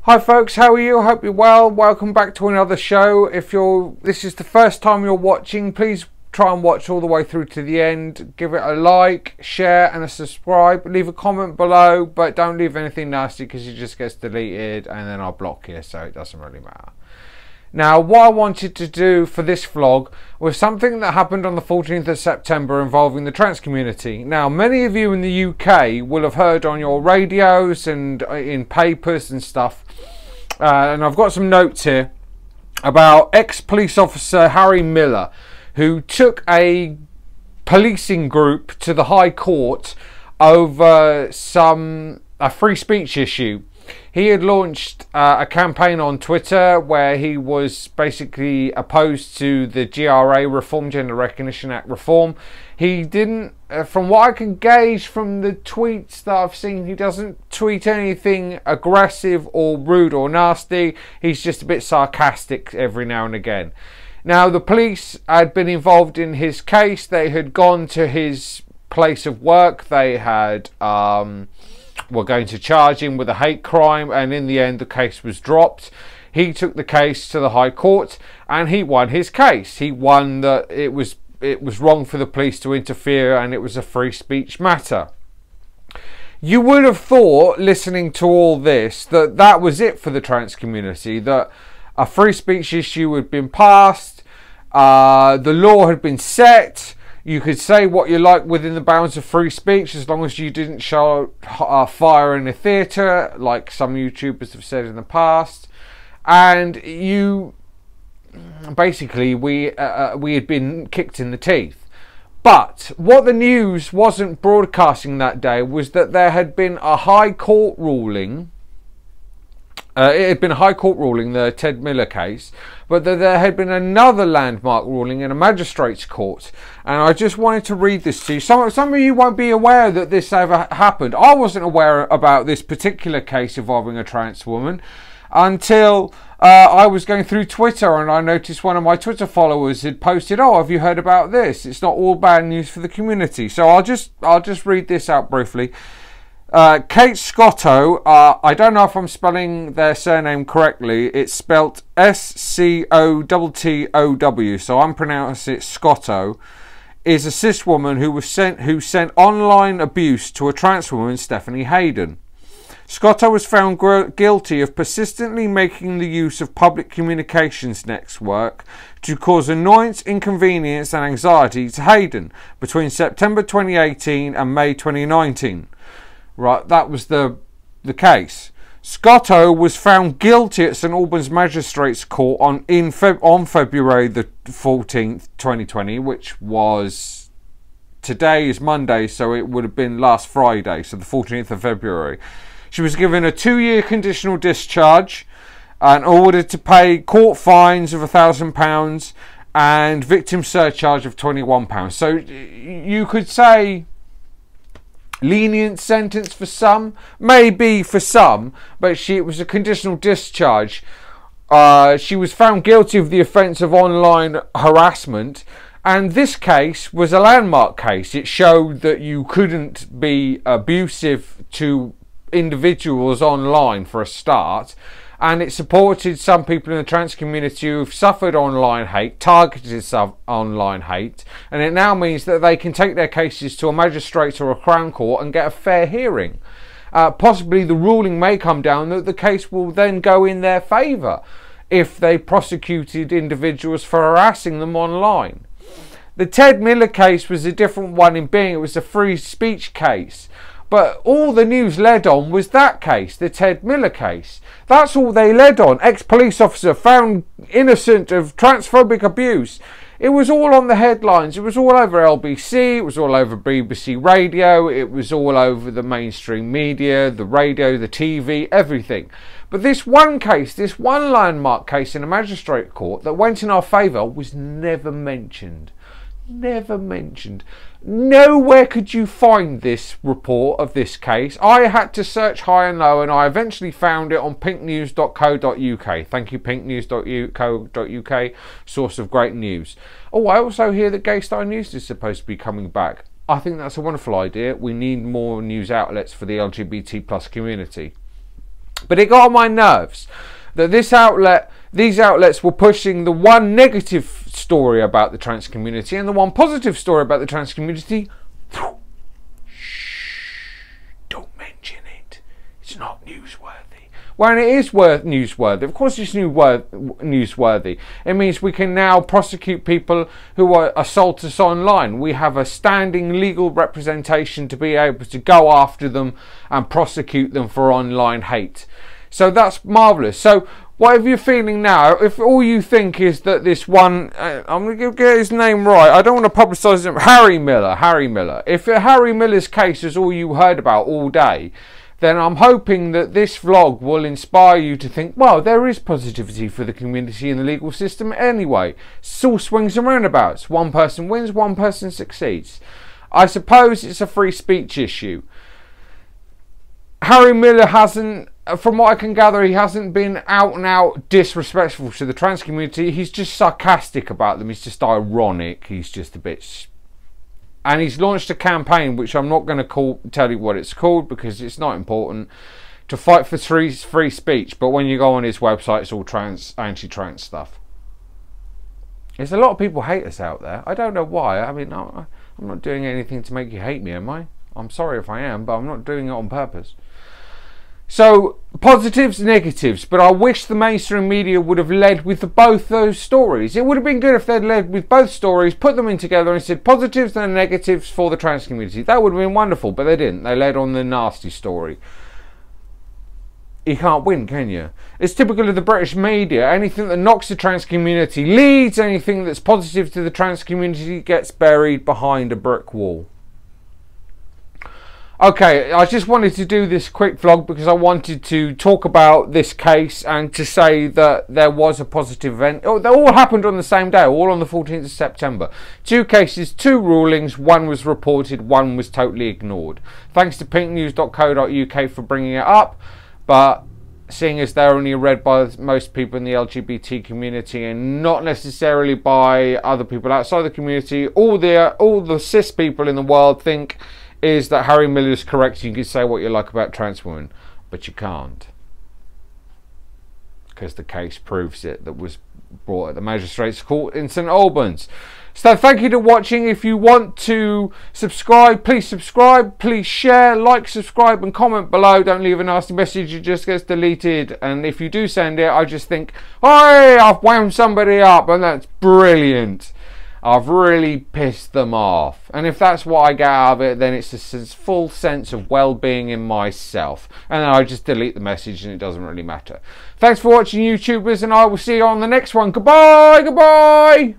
Hi folks, how are you? I hope you're well. Welcome back to another show. If this is the first time you're watching, please try and watch all the way through to the end. Give it a like, share and a subscribe. Leave a comment below, but don't leave anything nasty because it just gets deleted and then I'll block you, so it doesn't really matter. Now, what I wanted to do for this vlog was something that happened on the 14th of September involving the trans community. Now, many of you in the UK will have heard on your radios and in papers and stuff, and I've got some notes here about ex-police officer Harry Miller, who took a policing group to the High Court over a free speech issue. He had launched a campaign on Twitter where he was basically opposed to the GRA reform, Gender Recognition Act reform. He didn't, from what I can gauge from the tweets that I've seen, he doesn't tweet anything aggressive or rude or nasty. He's just a bit sarcastic every now and again. Now, the police had been involved in his case. They had gone to his place of work. They had were going to charge him with a hate crime, and in the end the case was dropped. He took the case to the High Court and he won his case. He won that it was wrong for the police to interfere and it was a free speech matter. You would have thought, listening to all this, that that was it for the trans community, that a free speech issue had been passed, the law had been set. You could say what you like within the bounds of free speech as long as you didn't show fire in a theatre, like some YouTubers have said in the past. And basically, we had been kicked in the teeth. But what the news wasn't broadcasting that day was that there had been a High Court ruling. It had been a High Court ruling, the Ted Miller case, but that there had been another landmark ruling in a magistrate's court. And I just wanted to read this to you. Some of you won't be aware that this ever happened. I wasn't aware about this particular case involving a trans woman until I was going through Twitter and I noticed one of my Twitter followers had posted, "Oh, have you heard about this? It's not all bad news for the community." So I'll just read this out briefly. Kate Scotto, I don't know if I'm spelling their surname correctly. It's spelt S-C-O-T-T-O-W, so I'm pronouncing it Scotto, is a cis woman who sent online abuse to a trans woman, Stephanie Hayden. Scotto was found guilty of persistently making the use of public communications network to cause annoyance, inconvenience and anxiety to Hayden between September 2018 and May 2019. Right, that was the case. Scotto was found guilty at St Albans Magistrates Court on February the 14th, 2020, which was, today is Monday, so it would have been last Friday, so the 14th of February. She was given a 2-year conditional discharge and ordered to pay court fines of £1,000 and victim surcharge of £21. So you could say lenient sentence for some, maybe for some, but it was a conditional discharge. She was found guilty of the offence of online harassment, and this case was a landmark case. It showed that you couldn't be abusive to individuals online for a start, and it supported some people in the trans community who've suffered online hate, targeted online hate, and it now means that they can take their cases to a magistrate or a Crown Court and get a fair hearing. Possibly the ruling may come down that the case will then go in their favour if they prosecuted individuals for harassing them online. The Ted Miller case was a different one in being it was a free speech case. But all the news led on was that case, the Ted Miller case. That's all they led on. Ex-police officer found innocent of transphobic abuse. It was all on the headlines. It was all over LBC. It was all over BBC Radio. It was all over the mainstream media, the radio, the TV, everything. But this one case, this one landmark case in a magistrate court that went in our favour was never mentioned. Never mentioned. Nowhere could you find this report of this case. I had to search high and low and I eventually found it on pinknews.co.uk. Thank you, pinknews.co.uk, source of great news. Oh, I also hear that Gay Star News is supposed to be coming back. I think that's a wonderful idea. We need more news outlets for the LGBT+ community. But it got on my nerves that these outlets were pushing the one negative story about the trans community and the one positive story about the trans community. Don't mention it. It's not newsworthy. When it is newsworthy, of course it's newsworthy. It means we can now prosecute people who assault us online. We have a standing legal representation to be able to go after them and prosecute them for online hate. So that's marvellous. So whatever you're feeling now, if all you think is that this one, I'm going to get his name right, I don't want to publicise him, Harry Miller. If Harry Miller's case is all you heard about all day, then I'm hoping that this vlog will inspire you to think, well, there is positivity for the community in the legal system anyway. It's all swings and roundabouts. One person wins, one person succeeds. I suppose it's a free speech issue. Harry Miller hasn't, from what I can gather, he hasn't been out and out disrespectful to the trans community. He's just sarcastic about them. He's just ironic. He's just a bit... And he's launched a campaign, which I'm not going to tell you what it's called because it's not important, to fight for free speech. But when you go on his website, it's all anti-trans stuff. There's a lot of people hate us out there. I don't know why. I mean, I'm not doing anything to make you hate me, am I? I'm sorry if I am, but I'm not doing it on purpose. So, positives, negatives, but I wish the mainstream media would have led with both those stories. It would have been good if they'd led with both stories, put them in together and said positives and negatives for the trans community. That would have been wonderful, but they didn't. They led on the nasty story. You can't win, can you? It's typical of the British media. Anything that knocks the trans community leads, anything that's positive to the trans community gets buried behind a brick wall. Okay, I just wanted to do this quick vlog because I wanted to talk about this case and to say that there was a positive event. Oh, they all happened on the same day, all on the 14th of September. 2 cases, 2 rulings, 1 was reported, 1 was totally ignored. Thanks to pinknews.co.uk for bringing it up, but seeing as they're only read by most people in the LGBT community and not necessarily by other people outside the community, all the cis people in the world think is that Harry Miller is correct. You can say what you like about trans women, but you can't, because the case proves it, that was brought at the Magistrates Court in St Albans. So thank you for watching. If you want to subscribe, please share, like, subscribe and comment below. Don't leave a nasty message, it just gets deleted. And if you do send it, I just think, hey, I've wound somebody up, and that's brilliant. I've really pissed them off. And if that's what I get out of it, then it's a full sense of well-being in myself. And then I just delete the message and it doesn't really matter. Thanks for watching, YouTubers, and I will see you on the next one. Goodbye, goodbye!